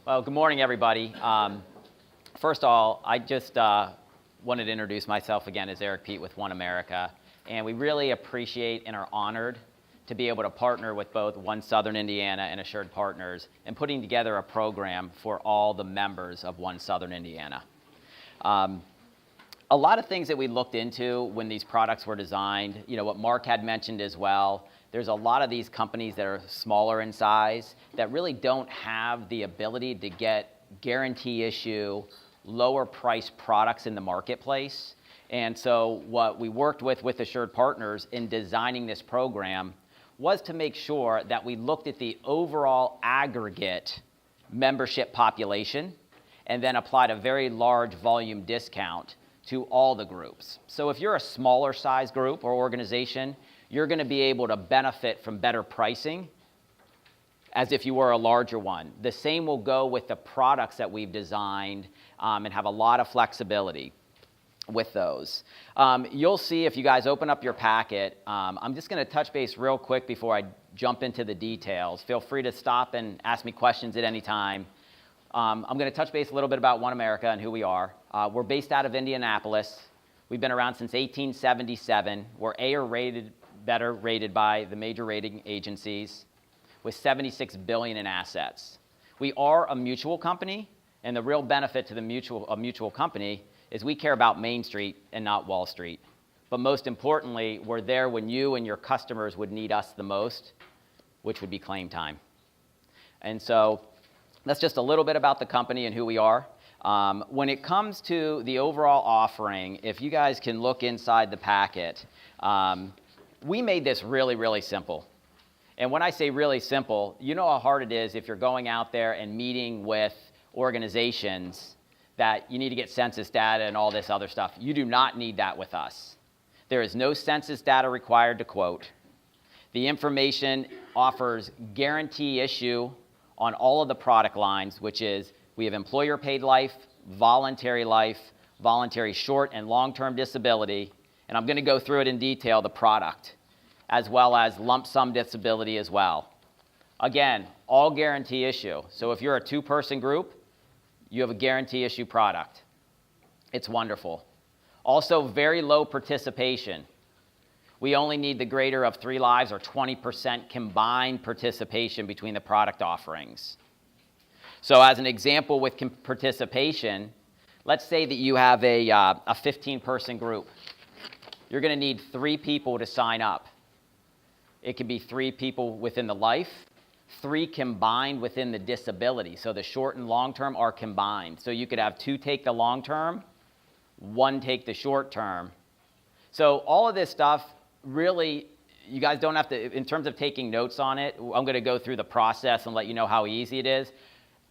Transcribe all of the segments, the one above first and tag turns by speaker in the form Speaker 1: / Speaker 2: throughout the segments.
Speaker 1: Well, good morning, everybody. First of all, I just wanted to introduce myself again as Eric Pete with OneAmerica, and we really appreciate and are honored to be able to partner with both One Southern Indiana and Assured Partners in putting together a program for all the members of One Southern Indiana. A lot of things that we looked into when these products were designed, what Mark had mentioned as well, there's a lot of these companies that are smaller in size that really don't have the ability to get guarantee issue, lower price products in the marketplace. And so what we worked with Assured Partners in designing this program was to make sure that we looked at the overall aggregate membership population and then applied a very large volume discount to all the groups. So if you're a smaller size group or organization, you're going to be able to benefit from better pricing as if you were a larger one. The same will go with the products that we've designed and have a lot of flexibility with those. You'll see if you guys open up your packet, I'm just going to touch base real quick before I jump into the details. Feel free to stop and ask me questions at any time. I'm going to touch base a little bit about OneAmerica and who we are. We're based out of Indianapolis. We've been around since 1877. We're A or rated, better rated by the major rating agencies with $76 billion in assets. We are a mutual company, and the real benefit to a mutual company is we care about Main Street and not Wall Street. But most importantly, we're there when you and your customers would need us the most, which would be claim time. And so that's just a little bit about the company and who we are. When it comes to the overall offering, if you guys can look inside the packet, we made this really, really simple. And when I say really simple, you know how hard it is if you're going out there and meeting with organizations that you need to get census data and all this other stuff. You do not need that with us. There is no census data required to quote. The information offers guarantee issue on all of the product lines, which is we have employer paid life, voluntary short and long-term disability, and I'm going to go through it in detail, the product, as well as lump sum disability as well. Again, all guarantee issue. So if you're a two-person group, you have a guarantee issue product. It's wonderful. Also, very low participation. We only need the greater of 3 lives or 20% combined participation between the product offerings. So as an example with participation, let's say that you have a 15-person group. You're going to need 3 people to sign up. It could be 3 people within the life, 3 combined within the disability. So the short and long term are combined. So you could have 2 take the long term, 1 take the short term. So all of this stuff, really, you guys don't have to, in terms of taking notes on it, I'm going to go through the process and let you know how easy it is.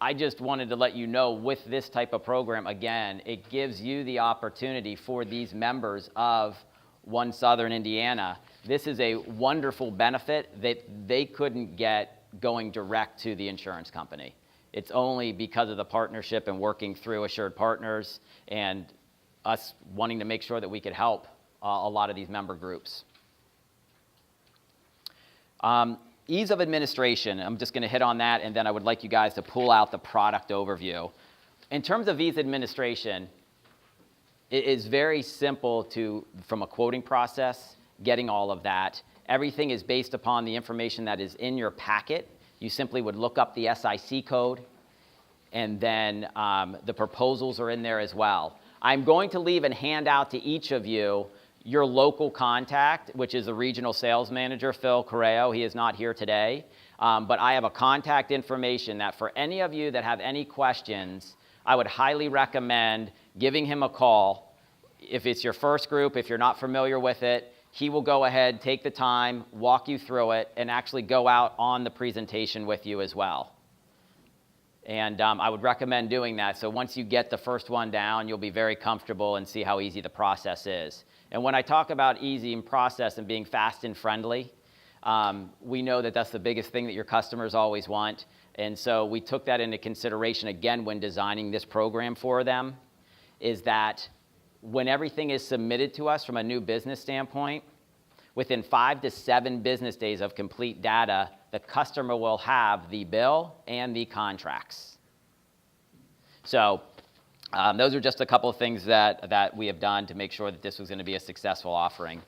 Speaker 1: I just wanted to let you know with this type of program, again, it gives you the opportunity for these members of One Southern Indiana. This is a wonderful benefit that they couldn't get going direct to the insurance company. It's only because of the partnership and working through Assured Partners and us wanting to make sure that we could help a lot of these member groups. Ease of administration, I'm just going to hit on that, and then I would like you guys to pull out the product overview. In terms of ease of administration, it is very simple from a quoting process, getting all of that. Everything is based upon the information that is in your packet. You simply would look up the SIC code, and then the proposals are in there as well. I'm going to leave and hand out to each of you your local contact, which is the regional sales manager, Phil Correo. He is not here today, but I have a contact information that for any of you that have any questions, I would highly recommend giving him a call. If it's your first group, if you're not familiar with it, he will go ahead, take the time, walk you through it, and actually go out on the presentation with you as well. And I would recommend doing that. So once you get the first one down, you'll be very comfortable and see how easy the process is. And when I talk about easy in process and being fast and friendly, we know that that's the biggest thing that your customers always want. And so we took that into consideration again when designing this program for them, is that when everything is submitted to us from a new business standpoint, within 5 to 7 business days of complete data, the customer will have the bill and the contracts. So those are just a couple of things that we have done to make sure that this was going to be a successful offering.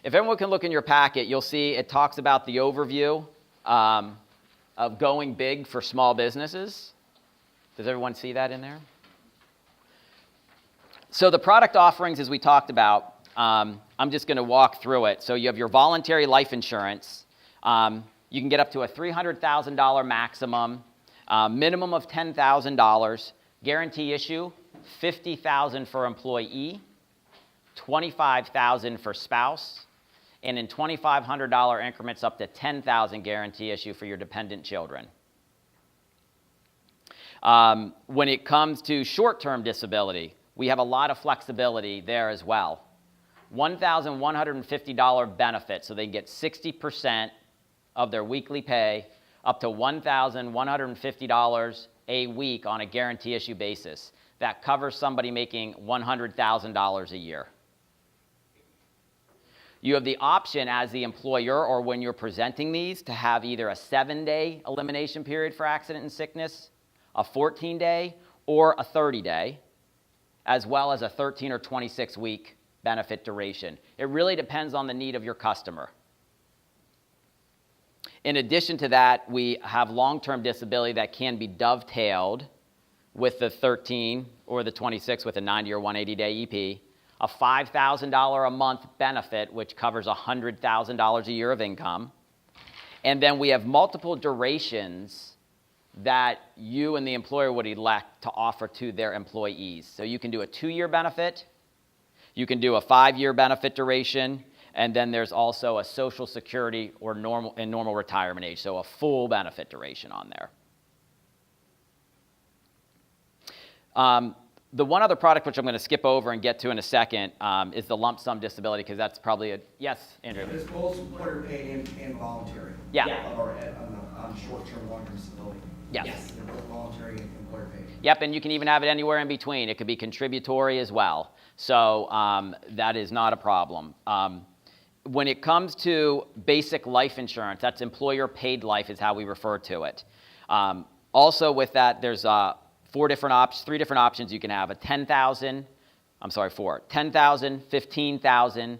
Speaker 1: If everyone can look in your packet, you'll see it talks about the overview of going big for small businesses. Does everyone see that in there? So the product offerings, as we talked about, I'm just going to walk through it. So you have your voluntary life insurance. You can get up to a $300,000 maximum, minimum of $10,000, guarantee issue, $50,000 for employee, $25,000 for spouse, and in $2,500 increments up to $10,000 guarantee issue for your dependent children. When it comes to short-term disability, we have a lot of flexibility there as well. $1,150 benefit, so they get 60% of their weekly pay, up to $1,150 a week on a guarantee issue basis. That covers somebody making $100,000 a year. You have the option as the employer or when you're presenting these to have either a 7-day elimination period for accident and sickness, a 14-day, or a 30-day, as well as a 13 or 26-week benefit duration. It really depends on the need of your customer. In addition to that, we have long-term disability that can be dovetailed with the 13 or the 26 with a 90 or 180-day EP, a $5,000 a month benefit, which covers $100,000 a year of income. And then we have multiple durations that you and the employer would elect to offer to their employees. So you can do a 2-year benefit, you can do a 5-year benefit duration, and then there's also a Social Security or normal retirement age, so a full benefit duration on there. The one other product which I'm going to skip over and get to in a second is the lump sum disability, because that's probably a, yes, Andrew?
Speaker 2: It's both employer paid and voluntary.
Speaker 1: Yeah.
Speaker 2: On short-term, long-term disability.
Speaker 1: Yes.
Speaker 2: They're both voluntary and employer paid.
Speaker 1: Yep, and you can even have it anywhere in between. It could be contributory as well. So that is not a problem. When it comes to basic life insurance, that's employer paid life is how we refer to it. Also with that, there's three different options you can have. 10,000, $10,000, 15,000,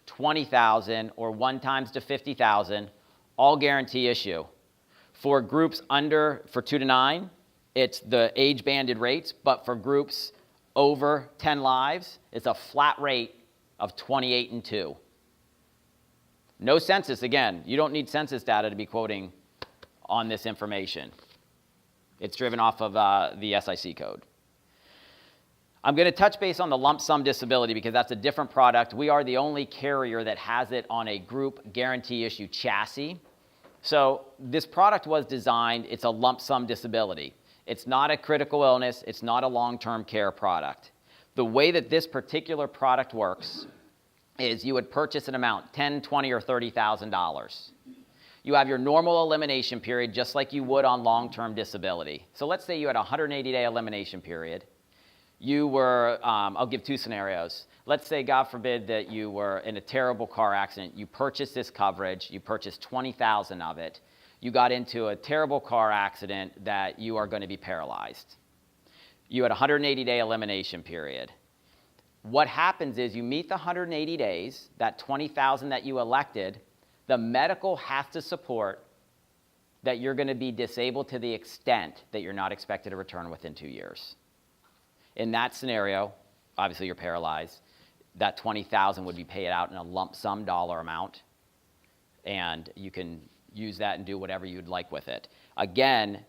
Speaker 1: 20,000, or 1 times to 50,000, all guarantee issue. For groups for 2 to 9, it's the age banded rates, but for groups over 10 lives, it's a flat rate of 28 and 2. No census, again, you don't need census data to be quoting on this information. It's driven off of the SIC code. I'm going to touch base on the lump sum disability because that's a different product. We are the only carrier that has it on a group guarantee issue chassis. So this product was designed, it's a lump sum disability. It's not a critical illness, it's not a long-term care product. The way that this particular product works is you would purchase an amount, $10,000, $20,000, or $30,000. You have your normal elimination period just like you would on long-term disability. So let's say you had a 180-day elimination period. You were, I'll give 2 scenarios. Let's say, God forbid, that you were in a terrible car accident. You purchased this coverage. You purchased 20,000 of it. You got into a terrible car accident that you are going to be paralyzed. You had a 180-day elimination period. What happens is you meet the 180 days, that 20,000 that you elected, the medical has to support that you're going to be disabled to the extent that you're not expected to return within 2 years. In that scenario, obviously you're paralyzed, that 20,000 would be paid out in a lump sum dollar amount, and you can use that and do whatever you'd like with it. Again,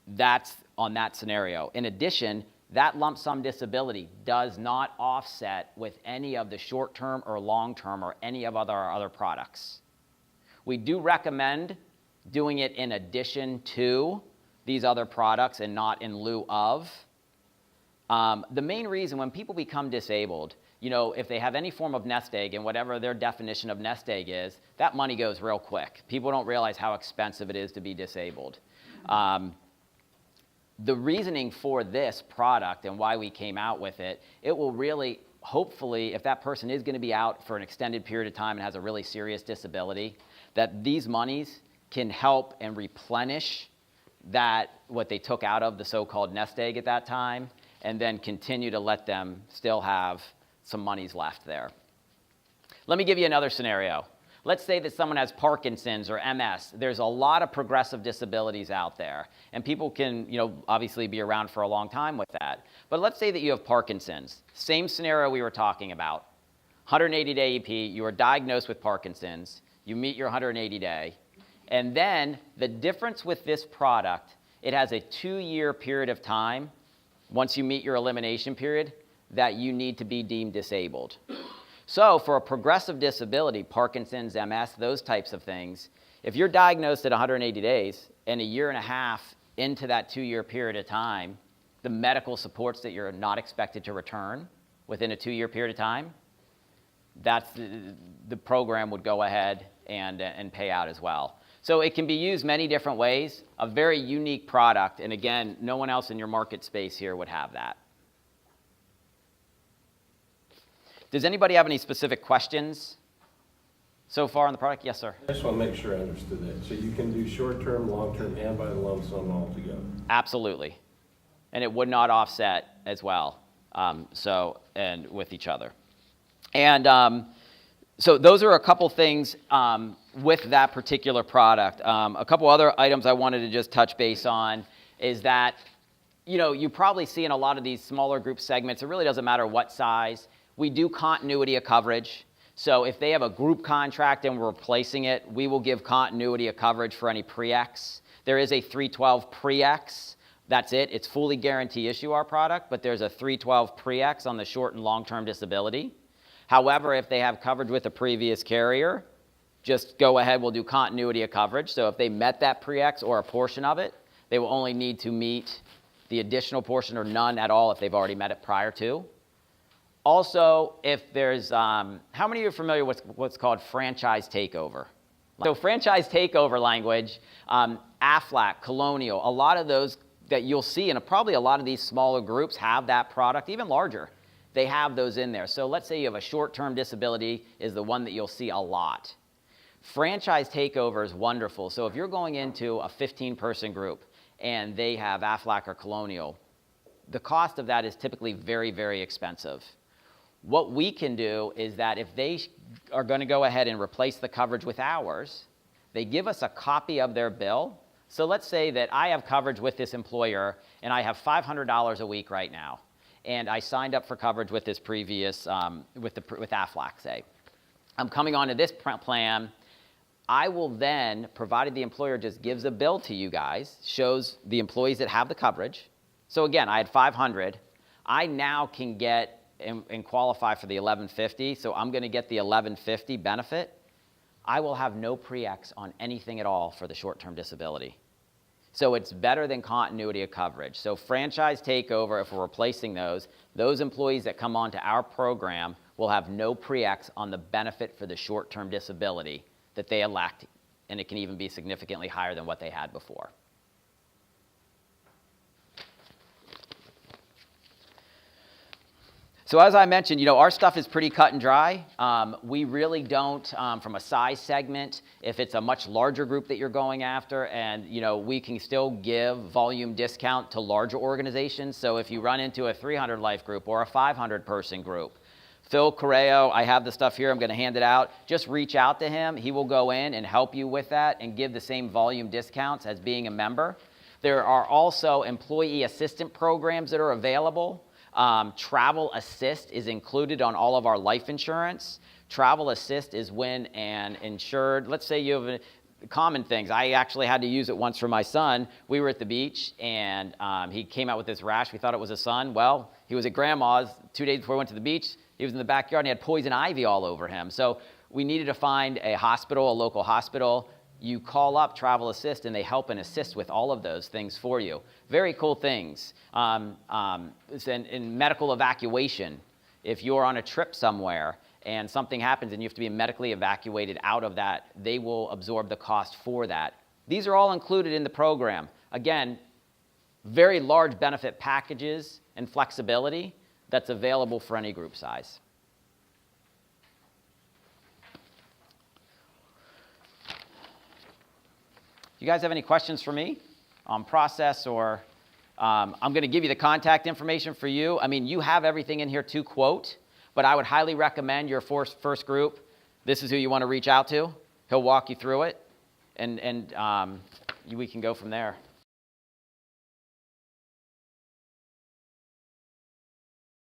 Speaker 1: that's on that scenario. In addition, that lump sum disability does not offset with any of the short-term or long-term or any of our other products. We do recommend doing it in addition to these other products and not in lieu of. The main reason when people become disabled, you know, if they have any form of nest egg and whatever their definition of nest egg is, that money goes real quick. People don't realize how expensive it is to be disabled. The reasoning for this product and why we came out with it, it will really, hopefully, if that person is going to be out for an extended period of time and has a really serious disability, that these monies can help and replenish what they took out of the so-called nest egg at that time, and then continue to let them still have some monies left there. Let me give you another scenario. Let's say that someone has Parkinson's or MS. There's a lot of progressive disabilities out there, and people can, obviously be around for a long time with that. But let's say that you have Parkinson's. Same scenario we were talking about. 180-day EP, you are diagnosed with Parkinson's, you meet your 180-day, and then the difference with this product, it has a 2-year period of time, once you meet your elimination period, that you need to be deemed disabled. So for a progressive disability, Parkinson's, MS, those types of things, if you're diagnosed at 180 days and a year and a half into that 2-year period of time, the medical supports that you're not expected to return within a 2-year period of time, that's the program would go ahead and pay out as well. So it can be used many different ways, a very unique product, and again, no one else in your market space here would have that. Does anybody have any specific questions so far on the product? Yes, sir.
Speaker 3: I just want to make sure I understood that. So you can do short-term, long-term, and by the lump sum all together?
Speaker 1: Absolutely. And it would not offset as well, and with each other. And so those are a couple things with that particular product. A couple other items I wanted to just touch base on is that, you probably see in a lot of these smaller group segments, it really doesn't matter what size. We do continuity of coverage. So if they have a group contract and we're replacing it, we will give continuity of coverage for any pre-X. There is a 312 pre-X. That's it. It's fully guarantee issue our product, but there's a 312 pre-X on the short and long-term disability. However, if they have coverage with a previous carrier, just go ahead, we'll do continuity of coverage. So if they met that pre-X or a portion of it, they will only need to meet the additional portion or none at all if they've already met it prior to. Also, if there's, how many of you are familiar with what's called franchise takeover? So franchise takeover language, Aflac, Colonial, a lot of those that you'll see, and probably a lot of these smaller groups have that product, even larger. They have those in there. So let's say you have a short-term disability is the one that you'll see a lot. Franchise takeover is wonderful. So if you're going into a 15-person group and they have Aflac or Colonial, the cost of that is typically very, very expensive. What we can do is that if they are going to go ahead and replace the coverage with ours, they give us a copy of their bill. So let's say that I have coverage with this employer and I have $500 a week right now, and I signed up for coverage with this previous, with Aflac, say. I'm coming onto this plan. I will then, provided the employer just gives a bill to you guys, shows the employees that have the coverage. So again, I had 500. I now can get and qualify for the 1150, so I'm going to get the 1150 benefit. I will have no pre-X on anything at all for the short-term disability. So it's better than continuity of coverage. So franchise takeover, if we're replacing those employees that come onto our program will have no pre-X on the benefit for the short-term disability that they elect, and it can even be significantly higher than what they had before. So as I mentioned, our stuff is pretty cut and dry. We really don't, from a size segment, if it's a much larger group that you're going after, and we can still give volume discount to larger organizations. So if you run into a 300 life group or a 500 person group, Phil Correo, I have the stuff here, I'm going to hand it out. Just reach out to him. He will go in and help you with that and give the same volume discounts as being a member. There are also employee assistant programs that are available. Travel Assist is included on all of our life insurance. Travel Assist is when an insured, let's say you have common things. I actually had to use it once for my son. We were at the beach and he came out with this rash. We thought it was a sun. Well, he was at grandma's 2 days before we went to the beach. He was in the backyard and he had poison ivy all over him. So we needed to find a hospital, a local hospital. You call up Travel Assist and they help and assist with all of those things for you. Very cool things. In medical evacuation, if you're on a trip somewhere and something happens and you have to be medically evacuated out of that, they will absorb the cost for that. These are all included in the program. Again, very large benefit packages and flexibility that's available for any group size. You guys have any questions for me? process, or I'm going to give you the contact information for you. I mean, you have everything in here to quote, but I would highly recommend your first group. This is who you want to reach out to. He'll walk you through it, and we can go from there.